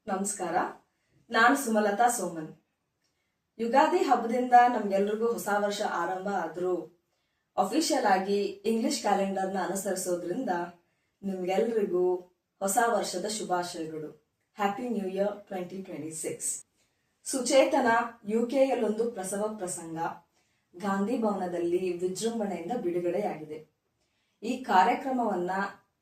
ನಮಸ್ಕಾರ. ನಾನು ಸುಮಲತಾ ಸೋಮನ್. ಯುಗಾದಿ ಹಬ್ಬದಿಂದ ನಮ್ಗೆಲ್ರಿಗೂ ಹೊಸ ವರ್ಷ ಆರಂಭ ಆದ್ರೂ ಅಫಿಷಿಯಲ್ ಆಗಿ ಇಂಗ್ಲಿಷ್ ಕ್ಯಾಲೆಂಡರ್ನ ಅನುಸರಿಸೋದ್ರಿಂದ ನಿಮ್ಗೆಲ್ರಿಗೂ ಹೊಸ ವರ್ಷದ ಶುಭಾಶಯಗಳು. Happy new year 2026. ಸುಚೇತನ ಯುಕೆಯಲ್ಲೊಂದು ಪ್ರಸವ ಪ್ರಸಂಗ ಗಾಂಧಿ ಭವನದಲ್ಲಿ ವಿಜೃಂಭಣೆಯಿಂದ ಬಿಡುಗಡೆಯಾಗಿದೆ. ಈ ಕಾರ್ಯಕ್ರಮವನ್ನ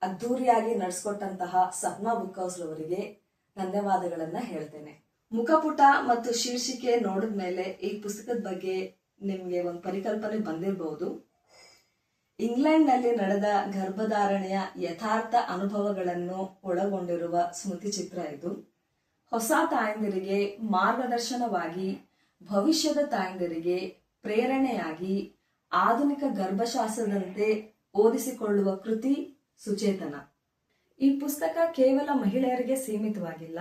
ಅದ್ದೂರಿಯಾಗಿ ನಡೆಸಿಕೊಟ್ಟಂತಹ ಸಪ್ನಾ ಬುಕ್ ಹೌಸ್ ರವರಿಗೆ ಧನ್ಯವಾದಗಳನ್ನ ಹೇಳ್ತೇನೆ. ಮುಖಪುಟ ಮತ್ತು ಶೀರ್ಷಿಕೆ ನೋಡಿದ ಮೇಲೆ ಈ ಪುಸ್ತಕದ ಬಗ್ಗೆ ನಿಮ್ಗೆ ಒಂದು ಪರಿಕಲ್ಪನೆ ಬಂದಿರಬಹುದು. ಇಂಗ್ಲೆಂಡ್ ನಲ್ಲಿ ನಡೆದ ಗರ್ಭಧಾರಣೆಯ ಯಥಾರ್ಥ ಅನುಭವಗಳನ್ನು ಒಳಗೊಂಡಿರುವ ಸ್ಮೃತಿ ಚಿತ್ರ ಇದು. ಹೊಸ ತಾಯಂದಿರಿಗೆ ಮಾರ್ಗದರ್ಶನವಾಗಿ, ಭವಿಷ್ಯದ ತಾಯಂದಿರಿಗೆ ಪ್ರೇರಣೆಯಾಗಿ ಆಧುನಿಕ ಗರ್ಭಶಾಸ್ತ್ರದಂತೆ ಓದಿಸಿಕೊಳ್ಳುವ ಕೃತಿ ಸುಚೇತನ. ಈ ಪುಸ್ತಕ ಕೇವಲ ಮಹಿಳೆಯರಿಗೆ ಸೀಮಿತವಾಗಿಲ್ಲ.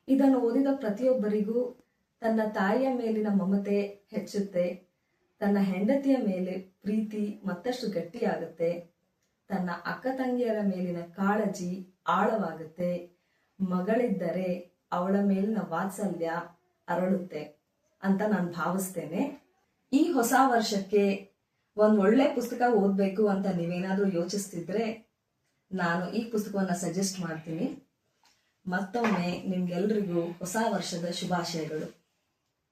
ಇದನ್ನು ಓದಿದ ಪ್ರತಿಯೊಬ್ಬರಿಗೂ ತನ್ನ ತಾಯಿಯ ಮೇಲಿನ ಮಮತೆ ಹೆಚ್ಚುತ್ತೆ, ತನ್ನ ಹೆಂಡತಿಯ ಮೇಲೆ ಪ್ರೀತಿ ಮತ್ತಷ್ಟು ಗಟ್ಟಿಯಾಗುತ್ತೆ, ತನ್ನ ಅಕ್ಕ ತಂಗಿಯರ ಮೇಲಿನ ಕಾಳಜಿ ಆಳವಾಗುತ್ತೆ, ಮಗಳಿದ್ದರೆ ಅವಳ ಮೇಲಿನ ವಾತ್ಸಲ್ಯ ಅರಳುತ್ತೆ ಅಂತ ನಾನು ಭಾವಿಸ್ತೇನೆ. ಈ ಹೊಸ ವರ್ಷಕ್ಕೆ ಒಂದ್ ಒಳ್ಳೆ ಪುಸ್ತಕ ಓದ್ಬೇಕು ಅಂತ ನೀವೇನಾದ್ರೂ ಯೋಚಿಸ್ತಿದ್ರೆ ನಾನು ಈ ಪುಸ್ತಕವನ್ನ ಸಜೆಸ್ಟ್ ಮಾಡ್ತೀನಿ. ಮತ್ತೊಮ್ಮೆ ನಿಮ್ಗೆಲ್ರಿಗೂ ಹೊಸ ವರ್ಷದ ಶುಭಾಶಯಗಳು.